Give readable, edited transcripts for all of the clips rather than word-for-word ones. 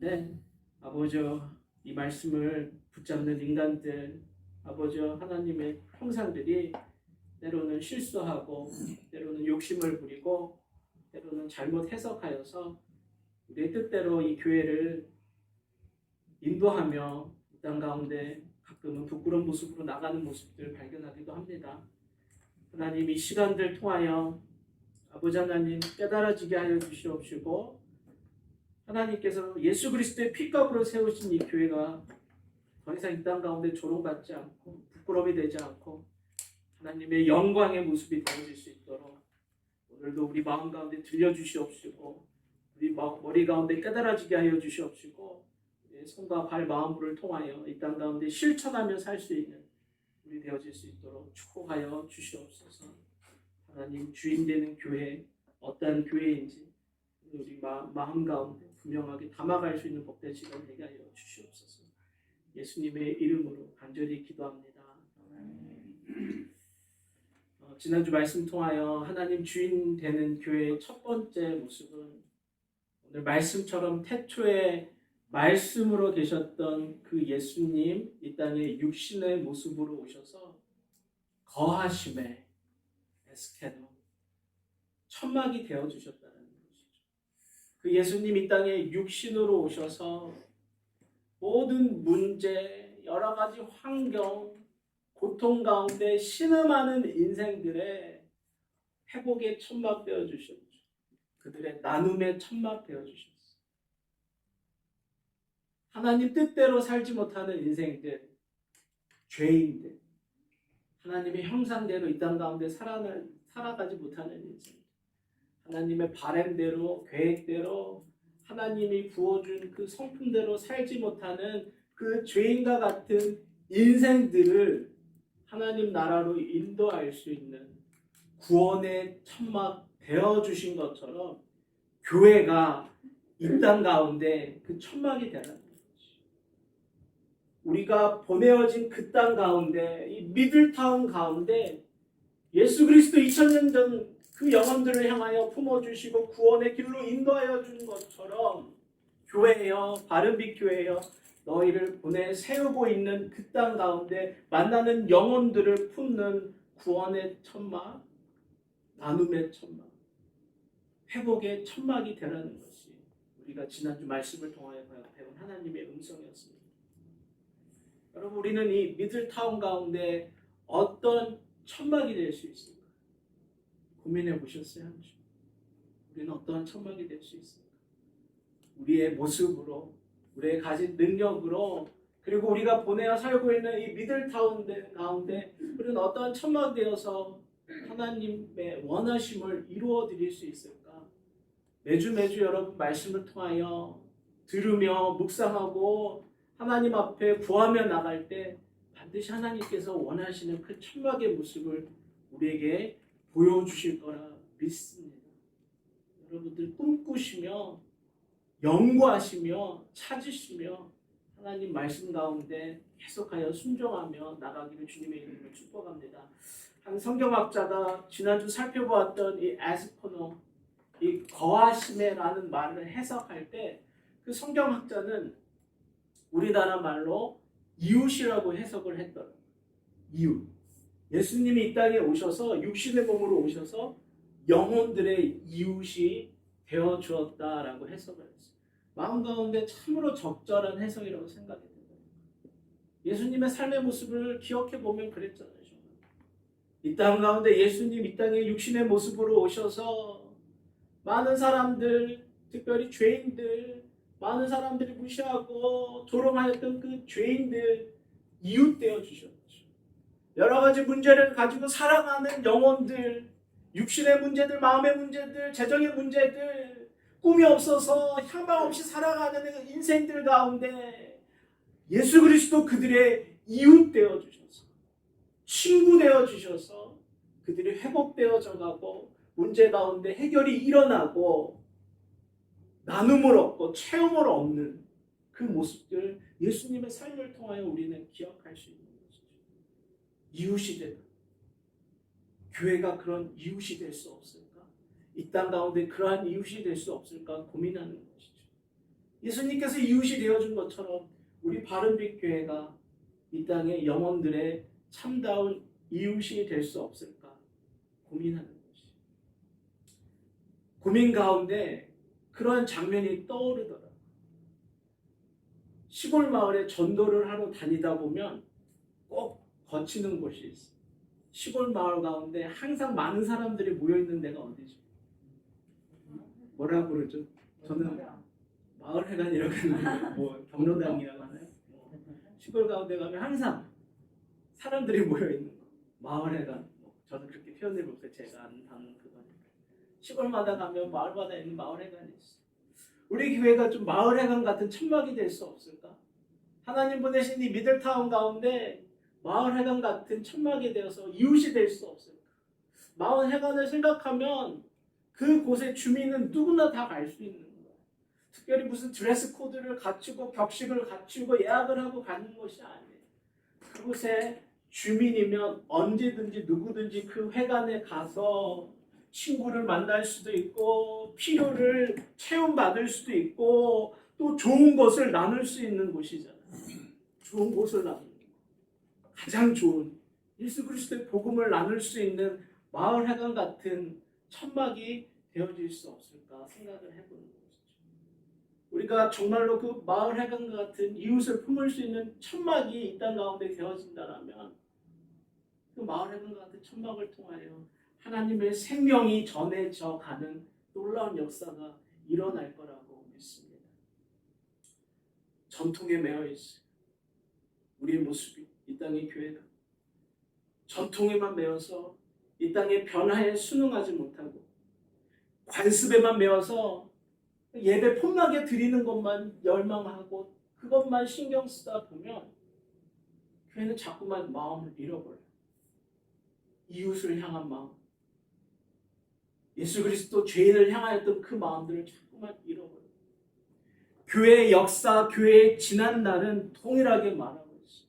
가운데 아버지 이 말씀을 붙잡는 인간들 아버지 하나님의 형상들이 때로는 실수하고 때로는 욕심을 부리고 때로는 잘못 해석하여서 우리의 뜻대로 이 교회를 인도하며 이 땅 가운데 가끔은 부끄러운 모습으로 나가는 모습들을 발견하기도 합니다. 하나님 이 시간들 통하여 아버지 하나님 깨달아지게 하여 주시옵시고 하나님께서 예수 그리스도의 피값으로 세우신 이 교회가 더 이상 이 땅 가운데 조롱받지 않고 부끄러움이 되지 않고 하나님의 영광의 모습이 되어질 수 있도록 오늘도 우리 마음 가운데 들려주시옵시고 우리 머리 가운데 깨달아지게 하여 주시옵시고 우리의 손과 발 마음을 통하여 이 땅 가운데 실천하며 살 수 있는 우리 되어질 수 있도록 축복하여 주시옵소서. 하나님 주인 되는 교회 어떠한 교회인지 우리 마음 가운데 분명하게 담아갈 수 있는 복된 시간 되게 하여 주시옵소서. 예수님의 이름으로 간절히 기도합니다. 지난주 말씀 통하여 하나님 주인 되는 교회의 첫 번째 모습은 오늘 말씀처럼 태초에 말씀으로 계셨던 그 예수님 이 땅에 육신의 모습으로 오셔서 거하심에 에스케노 천막이 되어주셨다는 것이죠. 그 예수님 이 땅에 육신으로 오셔서 모든 문제, 여러 가지 환경, 고통 가운데 신음하는 인생들의 회복의 천막 되어주셨죠. 그들의 나눔의 천막 되어주셨어요. 하나님 뜻대로 살지 못하는 인생들, 죄인들, 하나님의 형상대로 이 땅 가운데 살아가지 못하는 인생, 하나님의 바램대로, 계획대로 하나님이 부어준 그 성품대로 살지 못하는 그 죄인과 같은 인생들을 하나님 나라로 인도할 수 있는 구원의 천막 되어주신 것처럼 교회가 이 땅 가운데 그 천막이 되라는 거죠. 우리가 보내어진 그 땅 가운데 이 미들타운 가운데 예수 그리스도 2000년 전 그 영혼들을 향하여 품어주시고 구원의 길로 인도하여 주는 것처럼 교회여 바른빛 교회여 너희를 보내 세우고 있는 그 땅 가운데 만나는 영혼들을 품는 구원의 천막, 나눔의 천막, 회복의 천막이 되라는 것이 우리가 지난주 말씀을 통하여 배운 하나님의 음성이었습니다. 여러분 우리는 이 미들타운 가운데 어떤 천막이 될 수 있습니까? 고민해 보셨어요? 우리는 어떠한 천막이 될 수 있습니까? 우리의 모습으로, 우리의 가진 능력으로, 그리고 우리가 보내어 살고 있는 이 미들타운 가운데 우리는 어떠한 천막이 되어서 하나님의 원하심을 이루어 드릴 수 있을까? 매주 여러분 말씀을 통하여 들으며 묵상하고 하나님 앞에 구하며 나갈 때 반드시 하나님께서 원하시는 그 천막의 모습을 우리에게 보여주실 거라 믿습니다. 여러분들 꿈꾸시며 연구하시며 찾으시며 하나님 말씀 가운데 계속하여 순종하며 나가기를 주님의 이름으로 축복합니다. 한 성경학자가 지난주 살펴보았던 이 에스코노, 이 거하심에라는 말을 해석할 때 그 성경학자는 우리나라 말로 이웃이라고 해석을 했더라고요. 이웃. 예수님이 이 땅에 오셔서 육신의 몸으로 오셔서 영혼들의 이웃이 되어 주었다라고 해석을 했어요. 마음 가운데 참으로 적절한 해석이라고 생각이 됩니다. 예수님의 삶의 모습을 기억해 보면 그랬잖아요. 이 땅 가운데 예수님 이 땅에 육신의 모습으로 오셔서 많은 사람들, 특별히 죄인들, 많은 사람들이 무시하고 조롱하였던 그 죄인들 이웃 되어 주셨죠. 여러 가지 문제를 가지고 살아가는 영혼들, 육신의 문제들, 마음의 문제들, 재정의 문제들, 꿈이 없어서 희망 없이 살아가는 인생들 가운데 예수 그리스도 그들의 이웃 되어 주셔서 친구 되어 주셔서 그들이 회복되어져 가고 문제 가운데 해결이 일어나고 나눔을 얻고 체험을 얻는 그 모습들 예수님의 삶을 통하여 우리는 기억할 수 있는 것이죠. 이웃이 되는 교회가 그런 이웃이 될 수 없을까? 이 땅 가운데 그러한 이웃이 될 수 없을까 고민하는 것이죠. 예수님께서 이웃이 되어준 것처럼 우리 바른빛 교회가 이 땅의 영혼들의 참다운 이웃이 될 수 없을까 고민하는 것이. 고민 가운데 그런 장면이 떠오르더라고요. 시골 마을에 전도를 하러 다니다 보면 꼭 거치는 곳이 있어요. 시골 마을 가운데 항상 많은 사람들이 모여있는 데가 어디죠? 뭐라고 그러죠? 저는 마을회관이라고 하는데 뭐 경로당이라고 하나요? 시골 가운데 가면 항상 사람들이 모여있는 거. 마을회관. 저는 그렇게 표현해볼게요. 제가 아는 그거니까. 시골마다 가면 마을마다 있는 마을회관이 있어요. 우리 교회가 좀 마을회관 같은 천막이 될 수 없을까? 하나님 보내신 이 미들타운 가운데 마을회관 같은 천막이 되어서 이웃이 될 수 없을까? 마을회관을 생각하면 그곳의 주민은 누구나 다 갈 수 있는 거예요. 특별히 무슨 드레스 코드를 갖추고 격식을 갖추고 예약을 하고 가는 것이 아니에요. 그곳에 주민이면 언제든지 누구든지 그 회관에 가서 친구를 만날 수도 있고 필요를 체험받을 수도 있고 또 좋은 것을 나눌 수 있는 곳이잖아요. 좋은 것을 나누는 거. 가장 좋은 예수 그리스도의 복음을 나눌 수 있는 마을회관 같은 천막이 되어질 수 없을까 생각을 해보는 것이죠. 우리가 정말로 그 마을회관 같은 이웃을 품을 수 있는 천막이 이 땅 가운데 되어진다면 그 마을회관 같은 천막을 통하여 하나님의 생명이 전해져 가는 놀라운 역사가 일어날 거라고 믿습니다. 전통에 매여 있어요. 우리의 모습이 이 땅의 교회가 전통에만 매여서 이 땅의 변화에 순응하지 못하고 관습에만 매여서 예배 폼나게 드리는 것만 열망하고 그것만 신경 쓰다 보면 교회는 자꾸만 마음을 잃어버려요. 이웃을 향한 마음, 예수 그리스도 죄인을 향하였던 그 마음들을 자꾸만 잃어버려요. 교회의 역사, 교회의 지난 날은 동일하게 말하고 있어요.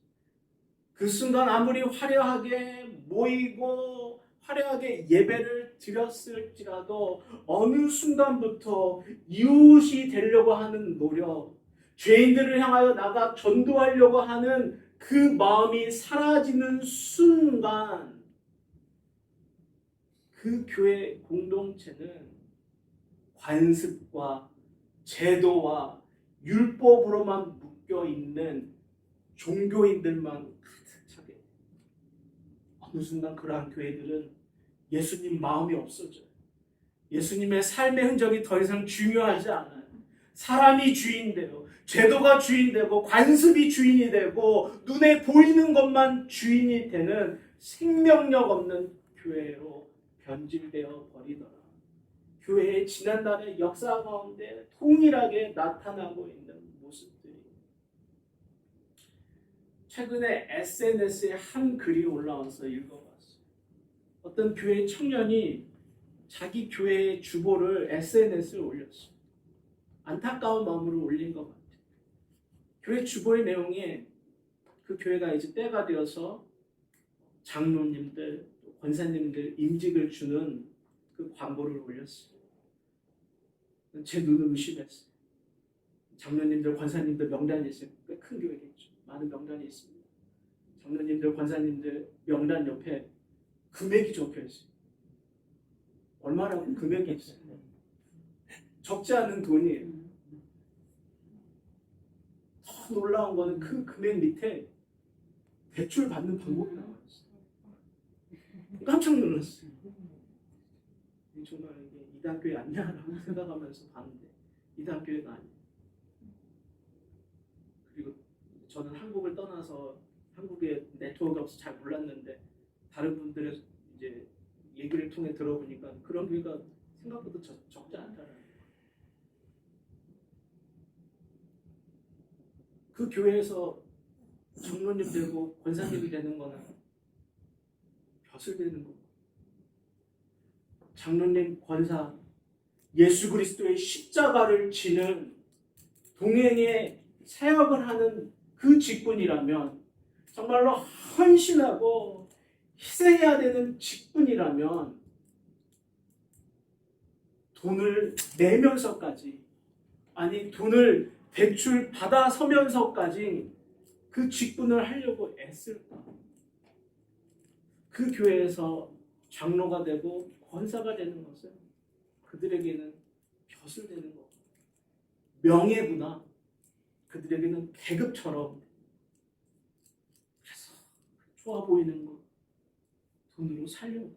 그 순간 아무리 화려하게 모이고 화려하게 예배를 드렸을지라도 어느 순간부터 이웃이 되려고 하는 노력, 죄인들을 향하여 나가 전도하려고 하는 그 마음이 사라지는 순간 그 교회 공동체는 관습과 제도와 율법으로만 묶여있는 종교인들만 가득 차게 돼요. 어느 순간 그러한 교회들은 예수님 마음이 없어져요. 예수님의 삶의 흔적이 더 이상 중요하지 않아요. 사람이 주인되고 제도가 주인되고 관습이 주인이 되고 눈에 보이는 것만 주인이 되는 생명력 없는 교회로 변질되어 버리더라. 교회의 지난날의 역사 가운데 동일하게 나타나고 있는 모습들이 최근에 SNS에 한 글이 올라와서 읽어봤어요. 어떤 교회 청년이 자기 교회의 주보를 SNS에 올렸어요. 안타까운 마음으로 올린 것 같아요. 교회 주보의 내용에 그 교회가 이제 때가 되어서 장로님들, 권사님들 임직을 주는 그 광고를 올렸어요. 제 눈을 의심했어요. 장로님들, 권사님들 명단이 있어요. 꽤 큰 교회겠죠. 많은 명단이 있습니다. 장로님들, 권사님들 명단 옆에 금액이 적혀 있어요. 얼마라고 금액이 있어요. 적지 않은 돈이에요. 더 놀라운 거는 그 금액 밑에 대출 받는 방법이 나와 있어요. 깜짝 놀랐어요. 정말 이게 이단교회 아니냐라고 생각하면서 봤는데 이단교회가 아니에요. 그리고 저는 한국을 떠나서 한국의 네트워크가 없어서 잘 몰랐는데 다른 분들의 이제 얘기를 통해 들어보니까 그런 교회가 생각보다 적지 않다라는 거예요. 그 교회에서 장로님 되고 권사님이 되는 거는 벼슬 되는 거고 장로님, 권사, 예수 그리스도의 십자가를 지는 동행의 사역을 하는 그 직분이라면 정말로 헌신하고 희생해야 되는 직분이라면 돈을 내면서까지 아니 돈을 대출 받아 서면서까지 그 직분을 하려고 애쓸까? 그 교회에서 장로가 되고 권사가 되는 것은 그들에게는 벼슬 되는 거, 명예구나. 그들에게는 계급처럼. 그래서 좋아 보이는 거 돈으로 살려고.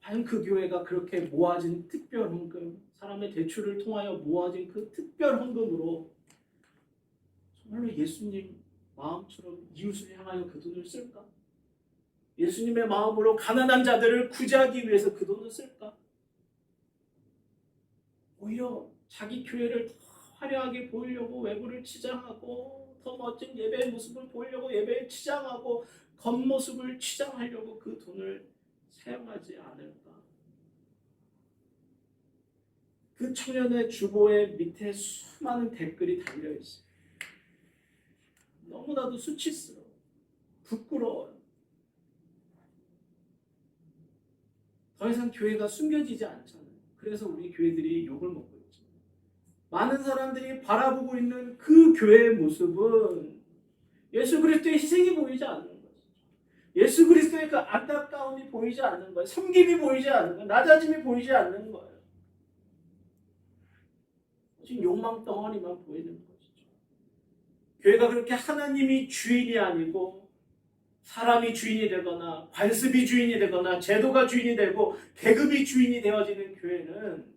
과연 그 교회가 그렇게 모아진 특별 헌금, 사람의 대출을 통하여 모아진 그 특별 헌금으로 정말로 예수님 마음처럼 이웃을 향하여 그 돈을 쓸까? 예수님의 마음으로 가난한 자들을 구제하기 위해서 그 돈을 쓸까? 오히려 자기 교회를 더 화려하게 보이려고 외부를 치장하고 더 멋진 예배의 모습을 보이려고 예배에 치장하고 겉모습을 치장하려고 그 돈을 사용하지 않을까? 그 청년의 주보의 밑에 수많은 댓글이 달려 있어요. 너무나도 수치스러워, 부끄러워요. 더 이상 교회가 숨겨지지 않잖아요. 그래서 우리 교회들이 욕을 먹고 있죠. 많은 사람들이 바라보고 있는 그 교회의 모습은 예수 그리스도의 희생이 보이지 않는 거죠. 예수 그리스도의 그 안타까움이 보이지 않는 거예요. 섬김이 보이지 않는 거예요. 낮아짐이 보이지 않는 거예요. 지금 욕망 덩어리만 보이는 것이죠. 교회가 그렇게 하나님이 주인이 아니고 사람이 주인이 되거나 관습이 주인이 되거나 제도가 주인이 되고 계급이 주인이 되어지는 교회는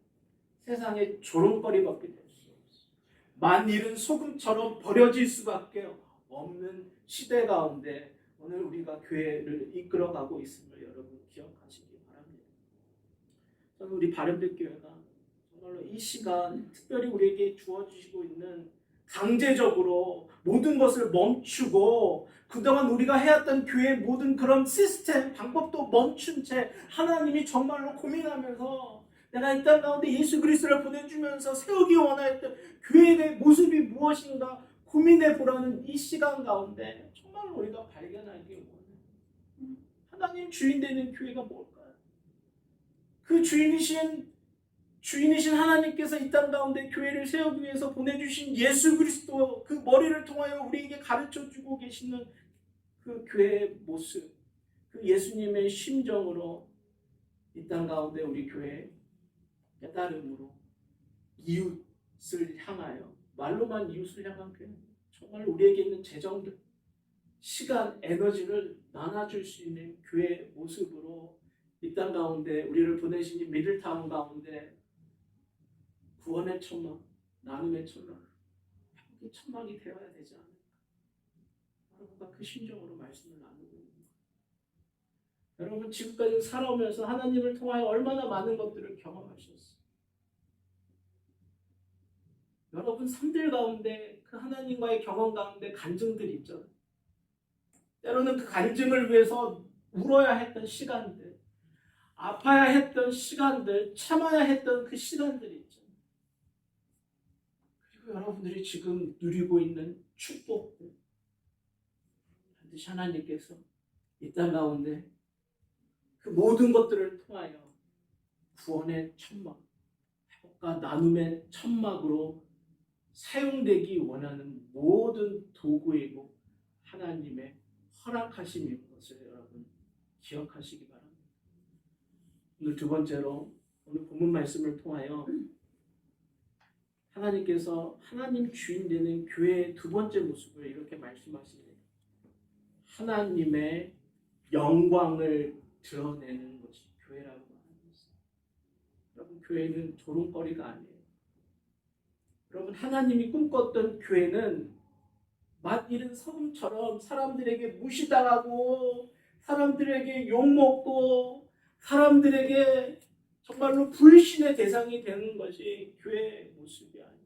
세상의 조롱거리밖에 될 수 없어요. 만일은 소금처럼 버려질 수밖에 없는 시대 가운데 오늘 우리가 교회를 이끌어가고 있음을 여러분 기억하시기 바랍니다. 저는 우리 바른빛교회가 정말로 이 시간 특별히 우리에게 주어주시고 있는 강제적으로 모든 것을 멈추고 그동안 우리가 해왔던 교회의 모든 그런 시스템, 방법도 멈춘 채 하나님이 정말로 고민하면서 내가 이 땅 가운데 예수 그리스도를 보내주면서 세우기 원하였던 교회의 모습이 무엇인가 고민해 보라는 이 시간 가운데 정말로 우리가 발견하기 원해요. 하나님 주인 되는 교회가 뭘까요? 그 주인이신 하나님께서 이 땅 가운데 교회를 세우기 위해서 보내주신 예수 그리스도 그 머리를 통하여 우리에게 가르쳐주고 계시는 그 교회의 모습, 그 예수님의 심정으로 이 땅 가운데 우리 교회 깨달음으로 이웃을 향하여 말로만 이웃을 향한 교회, 정말 우리에게 있는 재정들, 시간, 에너지를 나눠줄 수 있는 교회의 모습으로 이 땅 가운데 우리를 보내신 미들타운 가운데 구원의 천막, 나눔의 천막, 회복의 천막이 되어야 되지 않을까? 여러분과 그 심정으로 말씀을 나누고 있는 거예요. 여러분 지금까지 살아오면서 하나님을 통하여 얼마나 많은 것들을 경험하셨어요. 여러분 삶들 가운데 그 하나님과의 경험 가운데 간증들이 있잖아요. 때로는 그 간증을 위해서 울어야 했던 시간들, 아파야 했던 시간들, 참아야 했던 그 시간들이 있죠. 그리고 여러분들이 지금 누리고 있는 축복들, 반드시 하나님께서 이 땅 가운데 그 모든 것들을 통하여 구원의 천막, 회복과 나눔의 천막으로 사용되기 원하는 모든 도구이고 하나님의 허락하심인 것을 여러분 기억하시기 바랍니다. 오늘 두 번째로 오늘 본문 말씀을 통하여 하나님께서 하나님 주인 되는 교회의 두 번째 모습을 이렇게 말씀하시네요. 하나님의 영광을 드러내는 것이 교회라고 하는 것입니다. 여러분 교회는 조롱거리가 아니에요. 여러분 하나님이 꿈꿨던 교회는 맛있는 소금처럼 사람들에게 무시당하고 사람들에게 욕먹고 사람들에게 정말로 불신의 대상이 되는 것이 교회의 모습이 아니에요.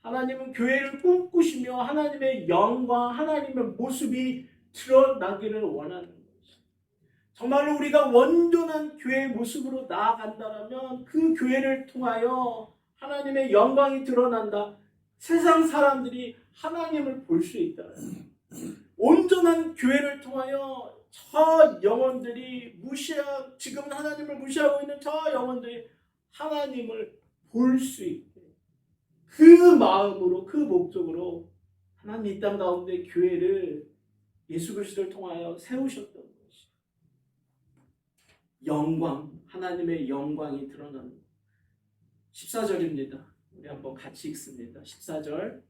하나님은 교회를 꿈꾸시며 하나님의 영광, 하나님의 모습이 드러나기를 원하는 것이에요. 정말로 우리가 온전한 교회의 모습으로 나아간다면 그 교회를 통하여 하나님의 영광이 드러난다. 세상 사람들이 하나님을 볼 수 있다. 온전한 교회를 통하여 저 영혼들이 지금은 하나님을 무시하고 있는 저 영혼들이 하나님을 볼 수 있게 그 마음으로 그 목적으로 하나님 이 땅 가운데 교회를 예수 그리스도를 통하여 세우셨던 것이 영광, 하나님의 영광이 드러나는 14절입니다. 우리 한번 같이 읽습니다. 14절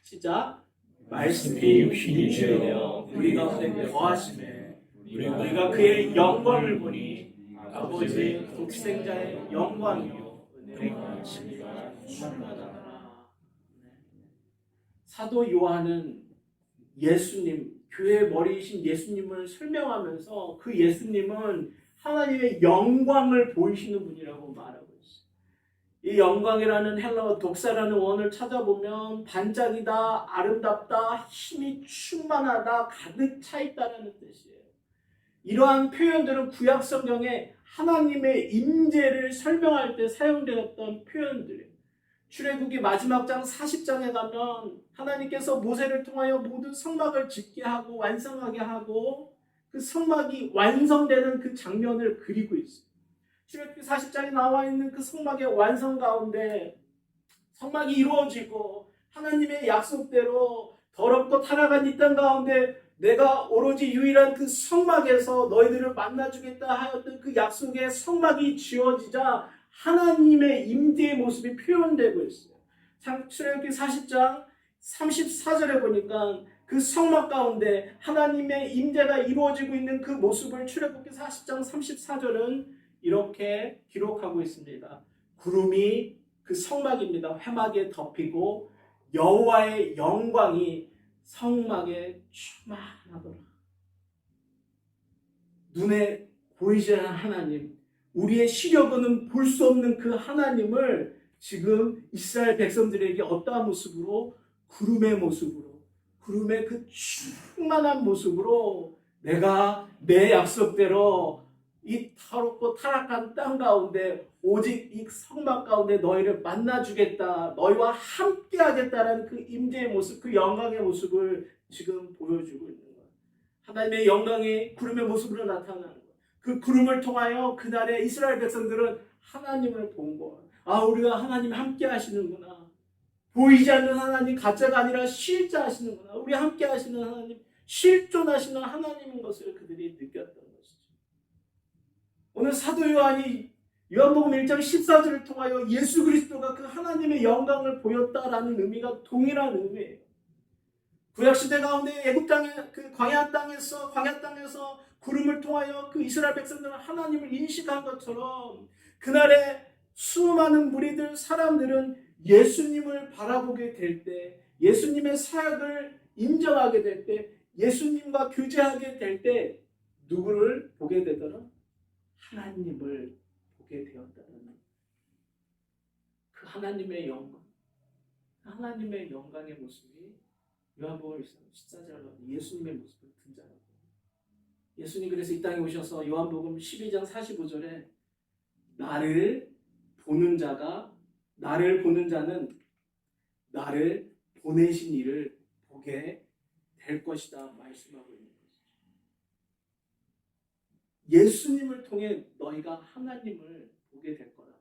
시작. 말씀이 육신이 되어 우리 가운데 거하심에 우리가 그의 영광을 보니 아버지의 독생자의 영광이요 은혜와 진리가 충만하더라. 사도 요한은 예수님, 교회의 머리이신 예수님을 설명하면서 그 예수님은 하나님의 영광을 보이시는 분이라고 말하고 있어요. 이 영광이라는 헬라어 독사라는 원어를 찾아보면 반짝이다, 아름답다, 힘이 충만하다, 가득 차 있다라는 뜻이에요. 이러한 표현들은 구약 성경에 하나님의 임재를 설명할 때 사용되었던 표현들이에요. 출애굽기 마지막 장 40장에 가면 하나님께서 모세를 통하여 모든 성막을 짓게 하고 완성하게 하고 그 성막이 완성되는 그 장면을 그리고 있어요. 출애굽기 40장에 나와 있는 그 성막의 완성 가운데 성막이 이루어지고 하나님의 약속대로 더럽고 타락한 이 땅 가운데 내가 오로지 유일한 그 성막에서 너희들을 만나주겠다 하였던 그 약속의 성막이 지어지자 하나님의 임재의 모습이 표현되고 있어요. 출애굽기 40장 34절에 보니까 그 성막 가운데 하나님의 임재가 이루어지고 있는 그 모습을 출애굽기 40장 34절은 이렇게 기록하고 있습니다. 구름이 그 성막입니다. 회막에 덮이고 여호와의 영광이 성막에 충만하더라. 눈에 보이지 않는 하나님, 우리의 시력으로는 볼 수 없는 그 하나님을 지금 이스라엘 백성들에게 어떠한 모습으로? 구름의 모습으로, 구름의 그 충만한 모습으로 내가 내 약속대로 이 타롭고 타락한 땅 가운데 오직 이 성막 가운데 너희를 만나주겠다, 너희와 함께 하겠다라는 그 임재의 모습, 그 영광의 모습을 지금 보여주고 있는 거예요. 하나님의 영광이 구름의 모습으로 나타나는 거예요. 그 구름을 통하여 그날의 이스라엘 백성들은 하나님을 본 거예요. 아, 우리가 하나님 함께 하시는구나. 보이지 않는 하나님, 가짜가 아니라 실자 하시는구나. 우리 함께 하시는 하나님, 실존하시는 하나님인 것을 그들이 느꼈던 것이죠. 오늘 사도 요한이 요한복음 1장 14절을 통하여 예수 그리스도가 그 하나님의 영광을 보였다라는 의미가 동일한 의미예요. 구약시대 가운데 애굽 땅에 그 광야 땅에서 구름을 통하여 그 이스라엘 백성들은 하나님을 인식한 것처럼 그날의 수많은 무리들 사람들은 예수님을 바라보게 될 때, 예수님의 사역을 인정하게 될 때, 예수님과 교제하게 될 때 누구를 보게 되더라? 하나님을 보게 되었다는 그 하나님의 영광, 하나님의 영광의 모습이 요한복음 14절 예수님의 모습을 등장하고, 예수님 그래서 이 땅에 오셔서 요한복음 12장 45절에 나를 보는 자는 나를 보내신 이를 보게 될 것이다 말씀하고 있는 것이죠. 예수님을 통해 너희가 하나님을 보게 될 거다.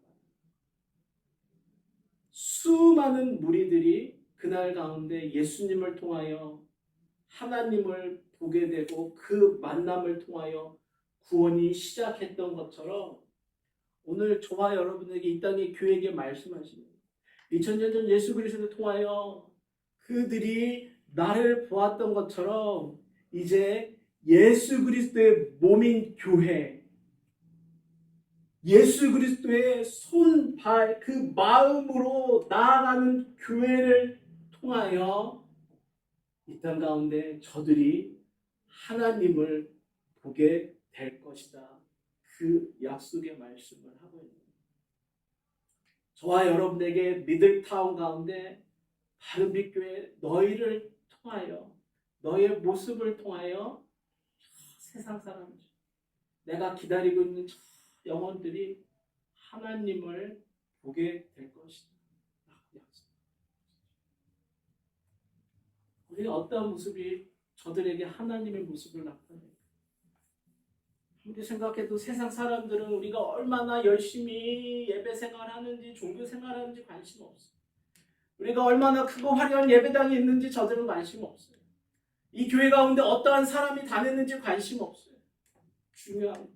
수많은 무리들이 그날 가운데 예수님을 통하여 하나님을 보게 되고 그 만남을 통하여 구원이 시작했던 것처럼 오늘 저와 여러분에게 이 땅의 교회에게 말씀하시는 2000년 전 예수 그리스도를 통하여 그들이 나를 보았던 것처럼 이제 예수 그리스도의 몸인 교회, 예수 그리스도의 손, 발, 그 마음으로 나아가는 교회를 통하여 이 땅 가운데 저들이 하나님을 보게 될 것이다. 그 약속의 말씀을 하고 있는 거예요. 저와 여러분에게 미들타운 가운데 바른빛 교회 너희를 통하여, 너희의 모습을 통하여 세상 사람들, 내가 기다리고 있는 영혼들이 하나님을 보게 될 것이다. 우리가 어떤 모습이 저들에게 하나님의 모습을 나타낼까? 아무리 생각해도 세상 사람들은 우리가 얼마나 열심히 예배 생활하는지 종교 생활하는지 관심 없어요. 우리가 얼마나 크고 화려한 예배당이 있는지 저들은 관심 없어요. 이 교회 가운데 어떠한 사람이 다녔는지 관심 없어요. 중요한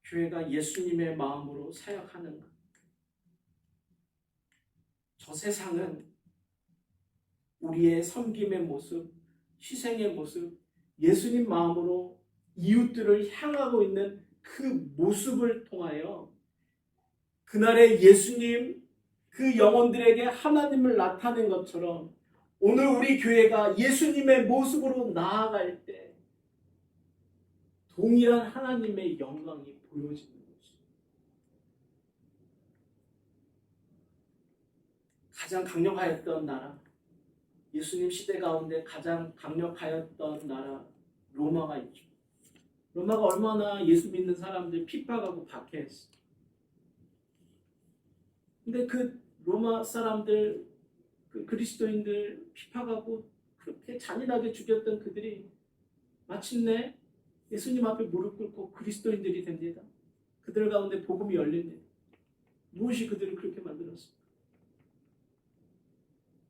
교회가 예수님의 마음으로 사역하는가. 저 세상은 우리의 섬김의 모습, 희생의 모습, 예수님 마음으로 이웃들을 향하고 있는 그 모습을 통하여 그날의 예수님, 그 영혼들에게 하나님을 나타낸 것처럼 오늘 우리 교회가 예수님의 모습으로 나아갈 때 동일한 하나님의 영광이 보여지는 것입니다. 가장 강력하였던 나라, 예수님 시대 가운데 가장 강력하였던 나라 로마가 있죠. 로마가 얼마나 예수 믿는 사람들 핍박하고 박해했어. 근데 그 로마 사람들, 그 그리스도인들 핍박하고 그렇게 잔인하게 죽였던 그들이 마침내 예수님 앞에 무릎 꿇고 그리스도인들이 됩니다. 그들 가운데 복음이 열립니다. 무엇이 그들을 그렇게 만들었습니까?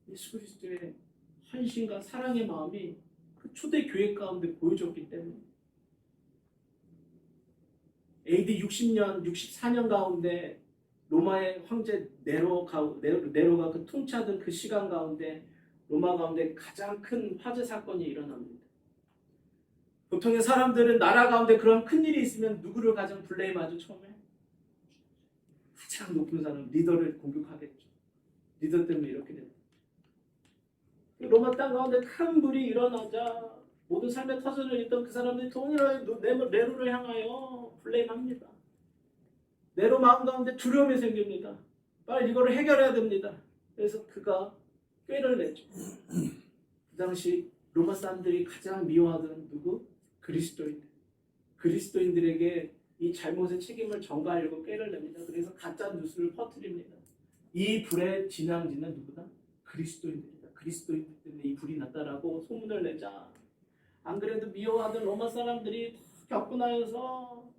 예수 그리스도의 헌신과 사랑의 마음이 그 초대 교회 가운데 보여줬기 때문에 AD 60년, 64년 가운데 로마의 황제 네로가 그 통치하던 그 시간 가운데 로마 가운데 가장 큰 화재 사건이 일어납니다. 보통의 사람들은 나라 가운데 그런 큰 일이 있으면 누구를 가장 블레임하죠? 처음에 가장 높은 사람, 리더를 공격하겠죠. 리더 때문에 이렇게 됩니다. 로마 땅 가운데 큰 불이 일어나자 모든 삶의 터전을 잇던 그 사람들이 동일하게 네로를 향하여 블레임합니다. 네로 마음 가운데 두려움이 생깁니다. 빨리 이거를 해결해야 됩니다. 그래서 그가 꾀를 내죠. 그 당시 로마 사람들이 가장 미워하던 누구? 그리스도인들. 그리스도인들에게 이 잘못의 책임을 전가하려고 꾀를 냅니다. 그래서 가짜 뉴스를 퍼뜨립니다. 이 불의 진앙지는 누구다? 그리스도인들이다. 그리스도인들 때문에 이 불이 났다라고 소문을 내자 안 그래도 미워하던 로마 사람들이 격분하여서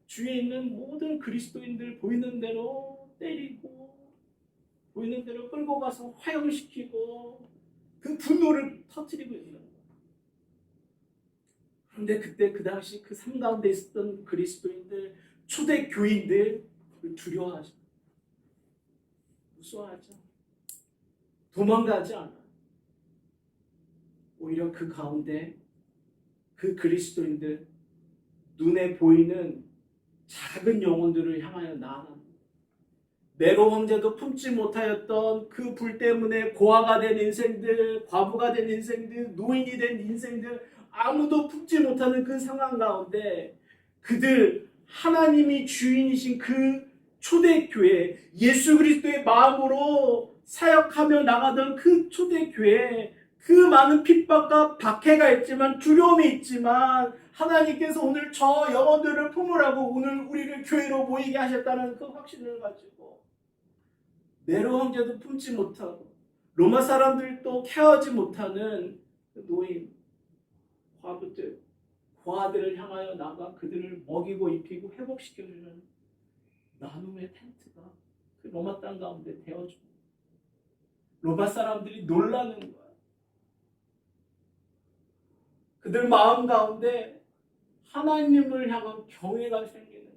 주위에 있는 모든 그리스도인들 보이는 대로 때리고 보이는 대로 끌고 가서 화형시키고 그 분노를 터뜨리고 있는 거예요. 그런데 그때 그 당시 그 삶 가운데 있었던 그리스도인들, 초대 교인들 두려워하죠. 무서워하죠. 도망가지 않아. 오히려 그 가운데 그 그리스도인들 눈에 보이는 작은 영혼들을 향하여 나아갑니다. 네로 황제도 품지 못하였던 그 불 때문에 고아가 된 인생들, 과부가 된 인생들, 노인이 된 인생들 아무도 품지 못하는 그 상황 가운데 그들 하나님이 주인이신 그 초대교회 예수 그리스도의 마음으로 사역하며 나가던 그 초대교회 그 많은 핍박과 박해가 있지만 두려움이 있지만 하나님께서 오늘 저 영혼들을 품으라고 오늘 우리를 교회로 모이게 하셨다는 그 확신을 가지고 네로 황제도 품지 못하고 로마 사람들도 케어하지 못하는 노인, 과부들, 고아들을 향하여 나가 그들을 먹이고 입히고 회복시켜주는 나눔의 텐트가 그 로마 땅 가운데 되어줍니다. 로마 사람들이 놀라는 거야. 그들 마음 가운데 하나님을 향한 경외가 생기는 거야.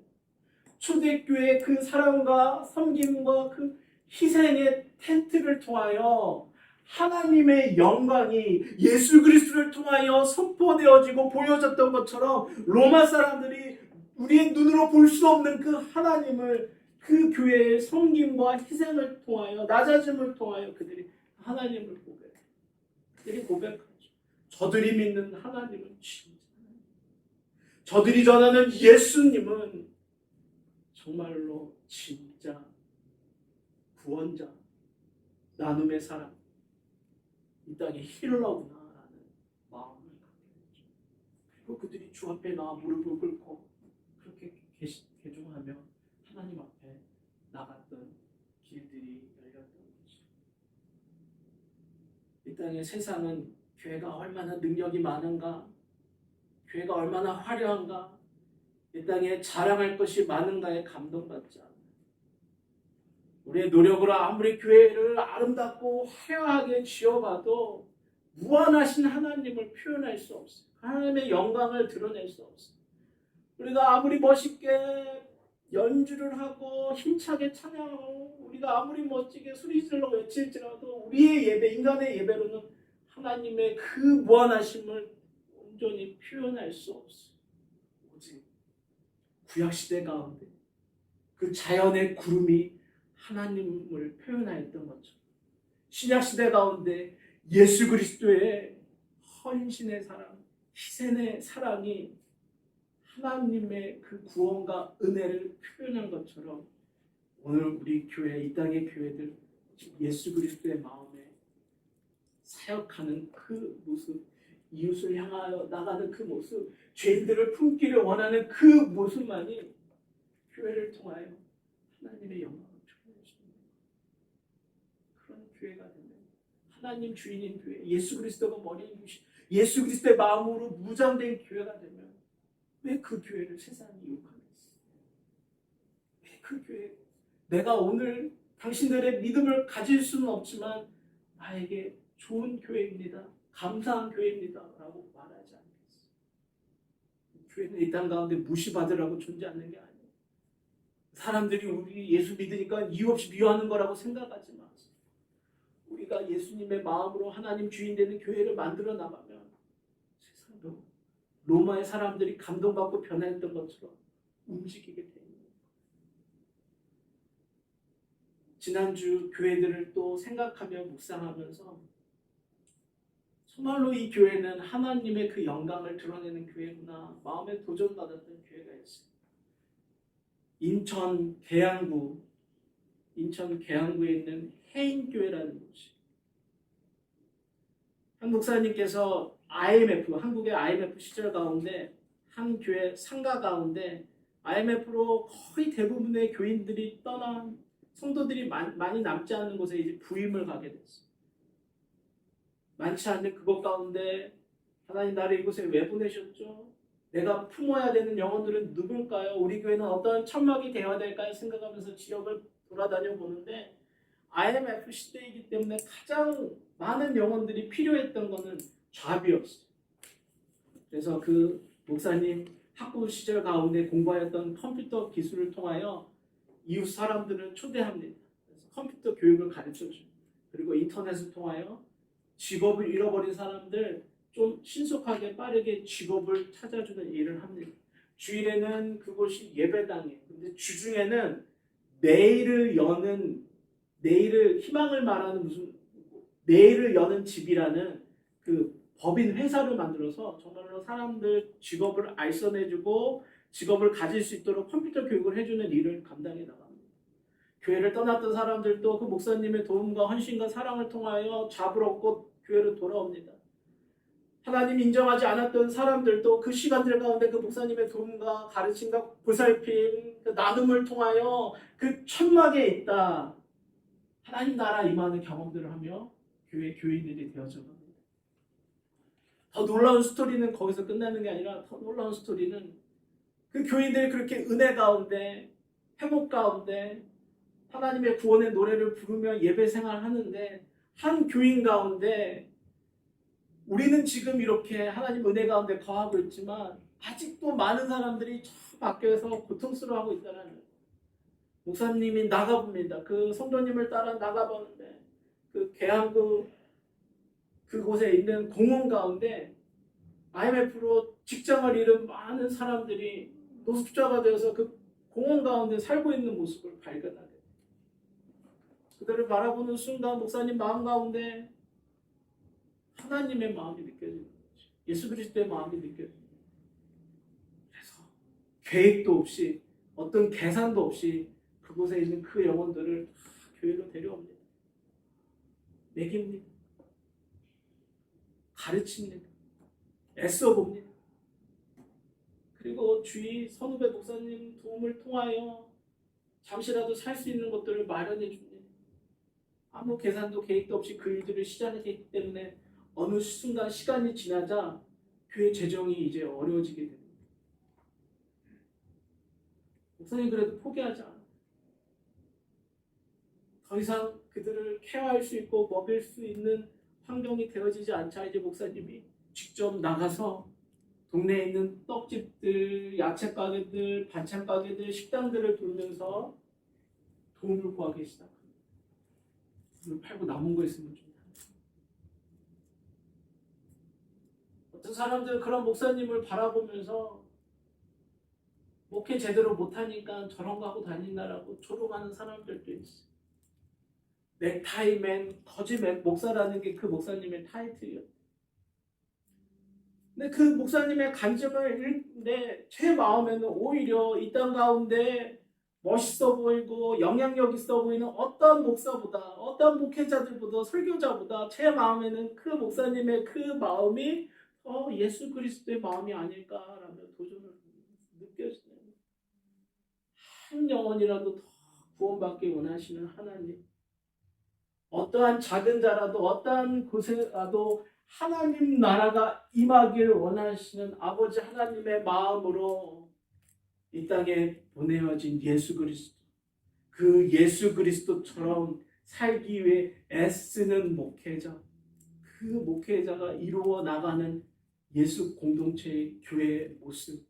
초대교회의 그 사랑과 섬김과 그 희생의 텐트를 통하여 하나님의 영광이 예수 그리스도를 통하여 선포되어지고 보여졌던 것처럼 로마 사람들이 우리의 눈으로 볼 수 없는 그 하나님을 그 교회의 섬김과 희생을 통하여 낮아짐을 통하여 그들이 하나님을 고백해. 그들이 고백하죠. 저들이 믿는 하나님은 진짜 하나님. 저들이 전하는 예수님은 정말로 진짜 구원자, 나눔의 사람, 이 땅의 힐러구나라는 마음을 갖게 되죠. 그리고 그들이 주 앞에 나와 무릎을 꿇고 그렇게 개종하며 하나님 앞에 나갔던 길들이 열렸던 거죠. 이 땅의 세상은 교회가 얼마나 능력이 많은가, 교회가 얼마나 화려한가, 이 땅에 자랑할 것이 많은가에 감동받지 않아요. 우리의 노력으로 아무리 교회를 아름답고 화려하게 지어봐도 무한하신 하나님을 표현할 수 없어요. 하나님의 영광을 드러낼 수 없어요. 우리가 아무리 멋있게 연주를 하고 힘차게 찬양하고 우리가 아무리 멋지게 소리질러 외칠지라도 우리의 예배, 인간의 예배로는 하나님의 그 무한하심을 온전히 표현할 수 없어요. 오직 구약시대 가운데 그 자연의 구름이 하나님을 표현하였던 것처럼 신약시대 가운데 예수 그리스도의 헌신의 사랑, 희생의 사랑이 하나님의 그 구원과 은혜를 표현한 것처럼 오늘 우리 교회, 이 땅의 교회들 예수 그리스도의 마음에 사역하는 그 모습, 이웃을 향하여 나가는 그 모습, 죄인들을 품기를 원하는 그 모습만이 교회를 통하여 하나님의 영광을 표현할 수 있는 그런 교회가 되면 하나님 주인인 교회, 예수 그리스도가 머리인 교회, 예수 그리스도의 마음으로 무장된 교회가 되면 왜 그 교회를 세상이 욕하겠어? 왜 그 교회, 내가 오늘 당신들의 믿음을 가질 수는 없지만 나에게 좋은 교회입니다, 감사한 교회입니다 라고 말하지 않겠어? 교회는 이 땅 가운데 무시받으라고 존재하는 게 아니에요. 사람들이 우리 예수 믿으니까 이유 없이 미워하는 거라고 생각하지 마세요. 우리가 예수님의 마음으로 하나님 주인 되는 교회를 만들어 나가면 세상도 로마의 사람들이 감동받고 변화했던 것처럼 움직이게 됩니다. 지난주 교회들을 또 생각하며 묵상하면서 정말로 이 교회는 하나님의 그 영광을 드러내는 교회구나 마음에 도전받았던 교회가 있어요. 인천 계양구에 있는 해인교회라는 곳이, 한 목사님께서 한국의 IMF 시절 가운데 한 교회 상가 가운데 IMF로 거의 대부분의 교인들이 떠난 성도들이 많이 남지 않는 곳에 이제 부임을 가게 됐어요. 많지 않는 그곳 가운데 하나님 나를 이곳에 왜 보내셨죠? 내가 품어야 되는 영혼들은 누굴까요? 우리 교회는 어떤 천막이 되어야 될까요? 생각하면서 지역을 돌아다녀 보는데 IMF 시대이기 때문에 가장 많은 영혼들이 필요했던 것은 잡이었어요. 그래서 그 목사님 학부 시절 가운데 공부하였던 컴퓨터 기술을 통하여 이웃 사람들을 초대합니다. 그래서 컴퓨터 교육을 가르쳐줘요. 그리고 인터넷을 통하여 직업을 잃어버린 사람들 좀 신속하게 빠르게 직업을 찾아주는 일을 합니다. 주일에는 그곳이 예배당이에요. 근데 주중에는 내일을 희망을 말하는 내일을 여는 집이라는 그 법인 회사를 만들어서 정말로 사람들 직업을 알선해주고 직업을 가질 수 있도록 컴퓨터 교육을 해주는 일을 감당해 나갑니다. 교회를 떠났던 사람들도 그 목사님의 도움과 헌신과 사랑을 통하여 잡을 얻고 교회로 돌아옵니다. 하나님 인정하지 않았던 사람들도 그 시간들 가운데 그 목사님의 도움과 가르침과 보살핌, 그 나눔을 통하여 그 천막에 있다 하나님 나라 임하는 경험들을 하며 교회 교인들이 되어져 갑니다. 더 놀라운 스토리는 거기서 끝나는 게 아니라 더 놀라운 스토리는 그 교인들이 그렇게 은혜 가운데 회복 가운데 하나님의 구원의 노래를 부르며 예배 생활하는데 한 교인 가운데 우리는 지금 이렇게 하나님 은혜 가운데 거하고 있지만 아직도 많은 사람들이 저 밖에서 고통스러워하고 있다는 거예요. 목사님이 나가봅니다. 그 성도님을 따라 나가보는데 그 계양구 그곳에 있는 공원 가운데 IMF로 직장을 잃은 많은 사람들이 노숙자가 되어서 그 공원 가운데 살고 있는 모습을 발견하게 돼요. 그들을 바라보는 순간 목사님 마음 가운데 하나님의 마음이 느껴지는 거죠. 예수 그리스도의 마음이 느껴집니다. 그래서 계획도 없이 어떤 계산도 없이 그곳에 있는 그 영혼들을 교회로 데려옵니다. 먹입니다. 가르칩니다. 애써봅니다. 그리고 주위 선후배 목사님 도움을 통하여 잠시라도 살 수 있는 것들을 마련해 줍니다. 아무 계산도 계획도 없이 그 일들을 시작했기 때문에 어느 순간 시간이 지나자 교회 재정이 이제 어려워지게 됩니다. 목사님 그래도 포기하지 않아. 더 이상 그들을 케어할 수 있고 먹일 수 있는 환경이 되어지지 않자 이제 목사님이 직접 나가서 동네에 있는 떡집들, 야채 가게들, 반찬 가게들, 식당들을 돌면서 도움을 구하기 시작합니다. 돈을 팔고 남은 거 있으면 좀. 어떤 사람들은 그런 목사님을 바라보면서 목회 제대로 못하니까 저런 거 하고 다닌다라고 조롱하는 사람들도 있어요. 넥타이맨, 거짓 목사라는 게 그 목사님의 타이틀이었어요. 근데 그 목사님의 간증을 읽는데 제 마음에는 오히려 이 땅 가운데 멋있어 보이고 영향력 있어 보이는 어떤 목사보다, 어떤 목회자들보다, 설교자보다 제 마음에는 그 목사님의 그 마음이 예수 그리스도의 마음이 아닐까라며 도전을 느껴지네요. 한 영혼이라도 더 구원받기 원하시는 하나님, 어떠한 작은 자라도 어떠한 곳에라도 하나님 나라가 임하기를 원하시는 아버지 하나님의 마음으로 이 땅에 보내어진 예수 그리스도, 그 예수 그리스도처럼 살기 위해 애쓰는 목회자, 그 목회자가 이루어 나가는 예수 공동체의 교회의 모습,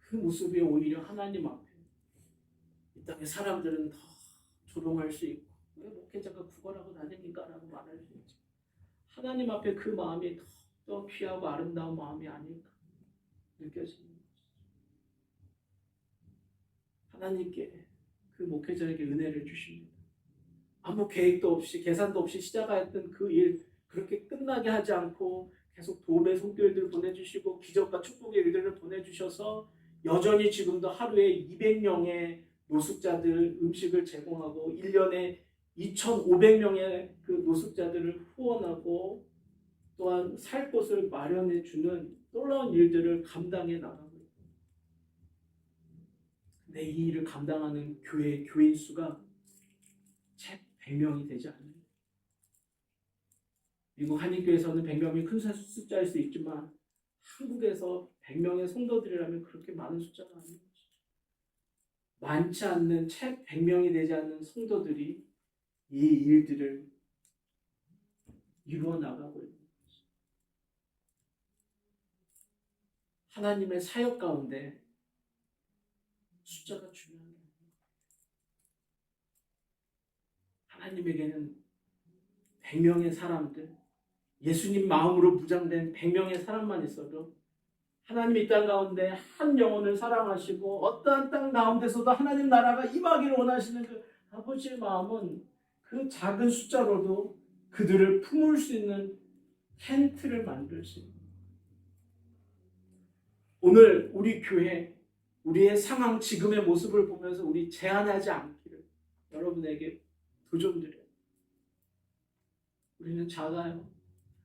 그 모습이 오히려 하나님 앞에 이 땅의 사람들은 더 조롱할 수 있고 왜 목회자가 구걸하고 다닙니까라고 말할 수 있죠. 하나님 앞에 그 마음이 더 귀하고 아름다운 마음이 아닐까 느껴집니다. 하나님께 그 목회자에게 은혜를 주십니다. 아무 계획도 없이 계산도 없이 시작하였던 그 일 그렇게 끝나게 하지 않고 계속 도움의 손길들 보내주시고 기적과 축복의 일들을 보내주셔서 여전히 지금도 하루에 200명의 노숙자들 음식을 제공하고 1년에 2,500명의 그 노숙자들을 후원하고 또한 살 곳을 마련해 주는 놀라운 일들을 감당해 나가고 있다. 근데 이 일을 감당하는 교회의 교인 수가 채 100명이 되지 않는다. 미국 한인교회에서는 100명이 큰 숫자일 수 있지만 한국에서 100명의 성도들이라면 그렇게 많은 숫자가 아닌 것이죠. 많지 않는 채 100명이 되지 않는 성도들이 이 일들을 이루어 나가고 있는 것이죠. 하나님의 사역 가운데 숫자가 중요한 게 아닙니다. 하나님에게는 100명의 사람들, 예수님 마음으로 무장된 100명의 사람만 있어도 하나님 이 땅 가운데 한 영혼을 사랑하시고 어떠한 땅 가운데서도 하나님 나라가 임하기를 원하시는 그 아버지의 마음은 그 작은 숫자로도 그들을 품을 수 있는 텐트를 만들 수 있는. 오늘 우리 교회, 우리의 상황 지금의 모습을 보면서 우리 제한하지 않기를 여러분에게 도전드려요. 우리는 작아요.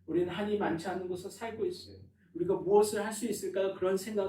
우리는 한이 많지 않은 곳에서 살고 있어요. 우리가 무엇을 할 수 있을까요? 그런 생각을